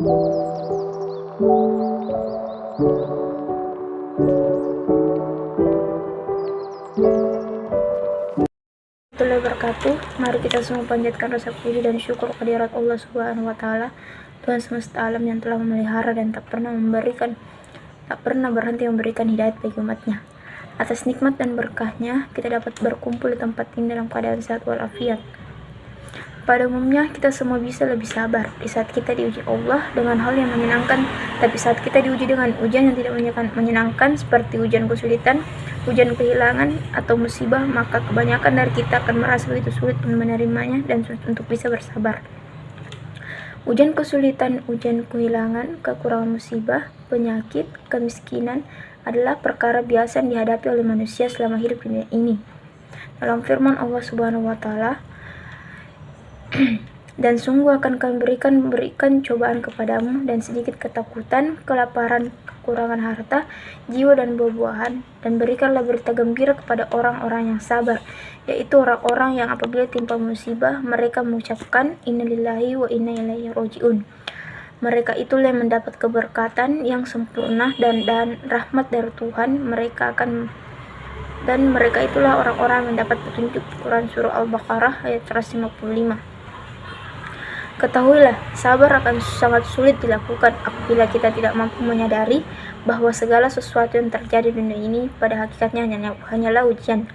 Warahmatullahi wabarakatuh. Mari kita semua panjatkan rasa puji dan syukur kehadirat Allah Subhanahu wa taala, Tuhan semesta alam yang telah memelihara dan tak pernah berhenti memberikan hidayat bagi umatnya. Atas nikmat dan berkahnya, kita dapat berkumpul di tempat ini dalam keadaan sehat walafiat. Pada umumnya, kita semua bisa lebih sabar di saat kita diuji Allah dengan hal yang menyenangkan, tapi saat kita diuji dengan ujian yang tidak menyenangkan seperti ujian kesulitan, ujian kehilangan, atau musibah, maka kebanyakan dari kita akan merasa begitu sulit menerimanya dan sulit untuk bisa bersabar. Ujian kesulitan, ujian kehilangan, kekurangan musibah, penyakit, kemiskinan adalah perkara biasa yang dihadapi oleh manusia selama hidup di dunia ini. Dalam firman Allah Subhanahu wa taala, dan sungguh akan kami berikan cobaan kepadamu dan sedikit ketakutan, kelaparan, kekurangan harta, jiwa dan buah-buahan, dan berikanlah berita gembira kepada orang-orang yang sabar, yaitu orang-orang yang apabila timpa musibah mereka mengucapkan innalillahi wa inna ilaihi rajiun. Mereka itulah yang mendapat keberkatan yang sempurna dan rahmat dari Tuhan mereka itulah orang-orang yang mendapat petunjuk. Quran Surah Al-Baqarah ayat 155. Ketahuilah, sabar akan sangat sulit dilakukan apabila kita tidak mampu menyadari bahwa segala sesuatu yang terjadi di dunia ini pada hakikatnya hanyalah ujian.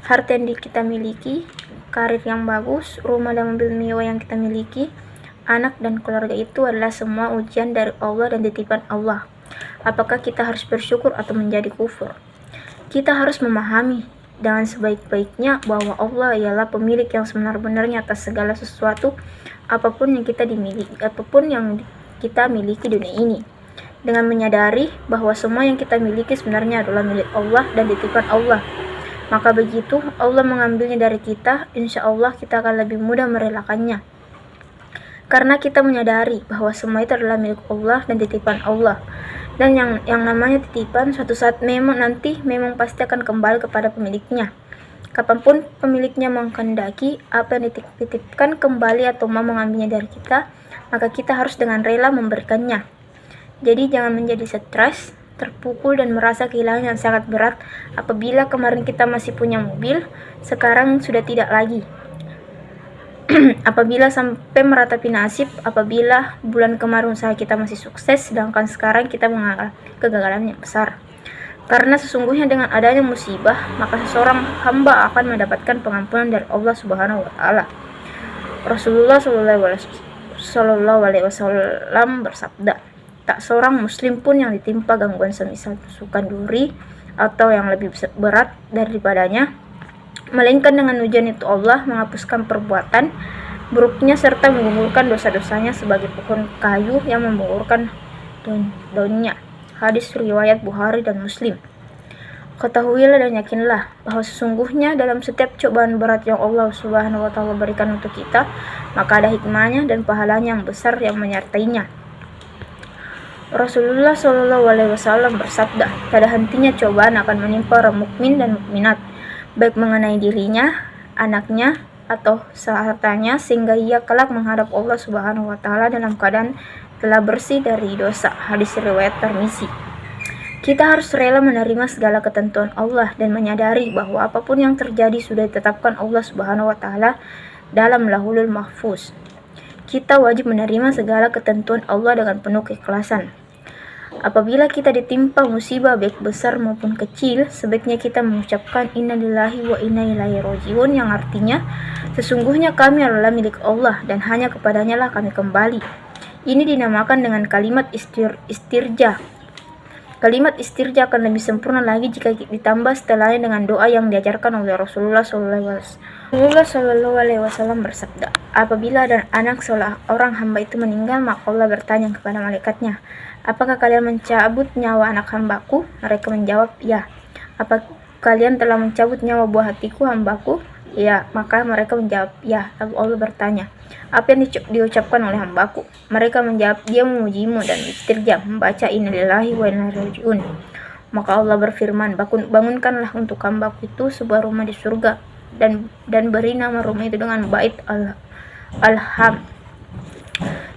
Harta yang kita miliki, karir yang bagus, rumah dan mobil mewah yang kita miliki, anak dan keluarga itu adalah semua ujian dari Allah dan titipan Allah. Apakah kita harus bersyukur atau menjadi kufur? Kita harus memahami dengan sebaik-baiknya bahwa Allah ialah pemilik yang sebenar-benarnya atas segala sesuatu, apapun yang kita miliki di dunia ini. Dengan menyadari bahwa semua yang kita miliki sebenarnya adalah milik Allah dan titipan Allah, maka begitu Allah mengambilnya dari kita, insya Allah kita akan lebih mudah merelakannya. Karena kita menyadari bahwa semua itu adalah milik Allah dan titipan Allah. Dan yang namanya titipan suatu saat memang pasti akan kembali kepada pemiliknya. Kapanpun pemiliknya menghendaki apa yang dititipkan kembali atau mau mengambilnya dari kita, maka kita harus dengan rela memberikannya. Jadi jangan menjadi stres, terpukul dan merasa kehilangan yang sangat berat apabila kemarin kita masih punya mobil, sekarang sudah tidak lagi. Apabila sampai meratapi nasib, apabila bulan kemarin usaha kita masih sukses, sedangkan sekarang kita mengalami kegagalan yang besar. Karena sesungguhnya dengan adanya musibah, maka seseorang hamba akan mendapatkan pengampunan dari Allah Subhanahu wa taala. Rasulullah Shallallahu alaihi wasallam bersabda, tak seorang muslim pun yang ditimpa gangguan semisal tusukan duri atau yang lebih berat daripadanya, melainkan dengan ujian itu Allah menghapuskan perbuatan buruknya serta menggugurkan dosa-dosanya sebagai pohon kayu yang menggugurkan daunnya. Hadis riwayat Bukhari dan Muslim. Ketahuilah dan yakinlah bahwa sesungguhnya dalam setiap cobaan berat yang Allah Subhanahu wa taala berikan untuk kita, maka ada hikmahnya dan pahalanya yang besar yang menyertainya. Rasulullah Shallallahu alaihi wasallam bersabda, pada hentinya cobaan akan menimpa orang mukmin dan mukminat, baik mengenai dirinya, anaknya, atau hartanya, sehingga ia kelak menghadap Allah Subhanahu wa taala dalam keadaan telah bersih dari dosa. Hadis riwayat Tirmizi. Kita harus rela menerima segala ketentuan Allah dan menyadari bahwa apapun yang terjadi sudah ditetapkan Allah Subhanahu wa taala dalam Lauhul Mahfuz. Kita wajib menerima segala ketentuan Allah dengan penuh keikhlasan. Apabila kita ditimpa musibah baik besar maupun kecil, sebaiknya kita mengucapkan innalillahi wa inna ilaihi rajiun, yang artinya sesungguhnya kami adalah milik Allah dan hanya kepadanya lah kami kembali. Ini dinamakan dengan kalimat istirja. Kalimat istirja akan lebih sempurna lagi jika ditambah setelahnya dengan doa yang diajarkan oleh Rasulullah Shallallahu alaihi wasallam bersabda, apabila ada anak seorang hamba itu meninggal, maka Allah bertanya kepada malaikatnya, apakah kalian mencabut nyawa anak hambaku? Mereka menjawab, ya. Apa kalian telah mencabut nyawa buah hatiku hambaku? Ya. Maka mereka menjawab, ya. Lalu Allah bertanya, apa yang diucapkan oleh hambaku? Mereka menjawab, dia memujimu dan istirja, membaca innalillahi wa inna ilaihi rajiun. Maka Allah berfirman, bangunkanlah untuk hambaku itu sebuah rumah di surga dan beri nama rumah itu dengan Bait Alham.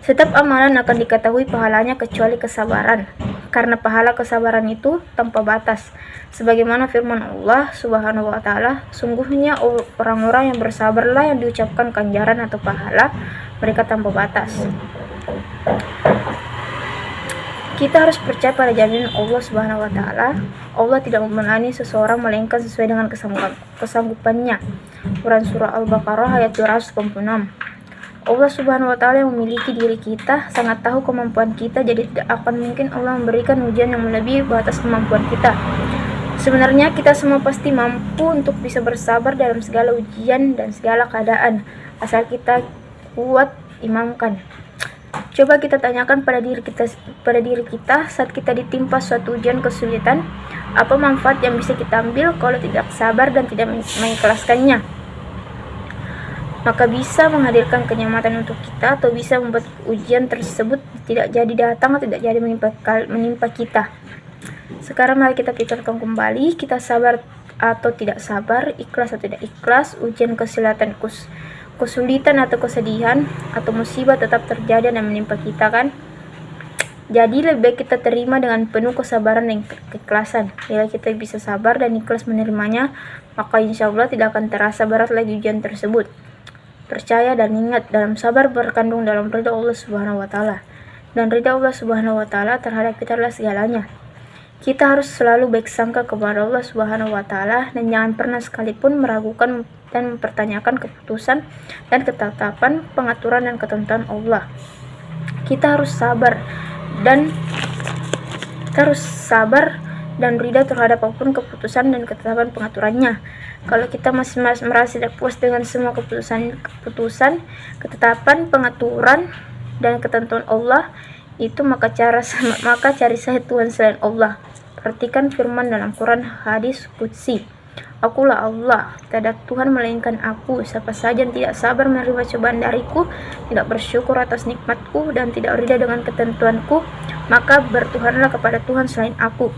Setiap amalan akan diketahui pahalanya kecuali kesabaran, karena pahala kesabaran itu tanpa batas. Sebagaimana firman Allah Subhanahu wa taala, sungguhnya orang-orang yang bersabarlah yang diucapkan ganjaran atau pahala mereka tanpa batas. Kita harus percaya pada jaminan Allah Subhanahu wa taala. Allah tidak memelani seseorang melainkan sesuai dengan kesanggupannya. Quran surah Al-Baqarah ayat 286. Allah Subhanahu wa taala yang memiliki diri kita sangat tahu kemampuan kita, jadi tidak akan mungkin Allah memberikan ujian yang melebihi batas kemampuan kita. Sebenarnya kita semua pasti mampu untuk bisa bersabar dalam segala ujian dan segala keadaan, asal kita kuat imankan. Coba kita tanyakan pada diri kita saat kita ditimpa suatu ujian kesulitan, apa manfaat yang bisa kita ambil kalau tidak sabar dan tidak mengikhlaskannya? Maka bisa menghadirkan kenyamanan untuk kita, atau bisa membuat ujian tersebut tidak jadi datang atau tidak jadi menimpa kita. Sekarang mari kita pikirkan kembali, kita sabar atau tidak sabar, ikhlas atau tidak ikhlas, ujian kesulitan atau kesedihan atau musibah tetap terjadi dan menimpa kita kan? Jadi lebih baik kita terima dengan penuh kesabaran dan keikhlasan. Bila kita bisa sabar dan ikhlas menerimanya, maka insya Allah tidak akan terasa berat lagi ujian tersebut. Percaya dan ingat, dalam sabar berkandung dalam ridha Allah Subhanahu wa taala. Dan ridha Allah Subhanahu wa taala terhadap kita adalah segalanya. Kita harus selalu baik sangka kepada Allah Subhanahu wa taala dan jangan pernah sekalipun meragukan dan mempertanyakan keputusan dan ketetapan, pengaturan dan ketentuan Allah. Kita harus sabar dan ridha terhadap apapun keputusan dan ketetapan pengaturannya. Kalau kita masih merasa tidak puas dengan semua keputusan, ketetapan, pengaturan dan ketentuan Allah itu, maka cari saja Tuhan selain Allah. Perhatikan firman dalam Quran hadis qudsi, Akulah Allah, tidak ada Tuhan melainkan aku. Siapa saja yang tidak sabar menerima cobaan dariku, tidak bersyukur atas nikmatku, dan tidak ridha dengan ketentuanku, maka bertuhanlah kepada Tuhan selain aku.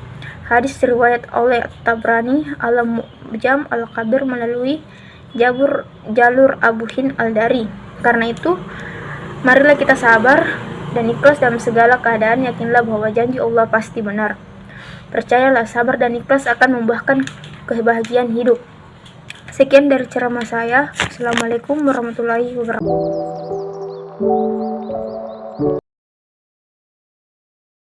Hadis riwayat oleh Tabrani Al-Mu'jam Al-Kabir melalui jalur Abu Hind Al-Dari. Karena itu, marilah kita sabar dan ikhlas dalam segala keadaan. Yakinlah bahwa janji Allah pasti benar. Percayalah, sabar dan ikhlas akan membuahkan kebahagiaan hidup. Sekian dari ceramah saya. Assalamualaikum warahmatullahi wabarakatuh.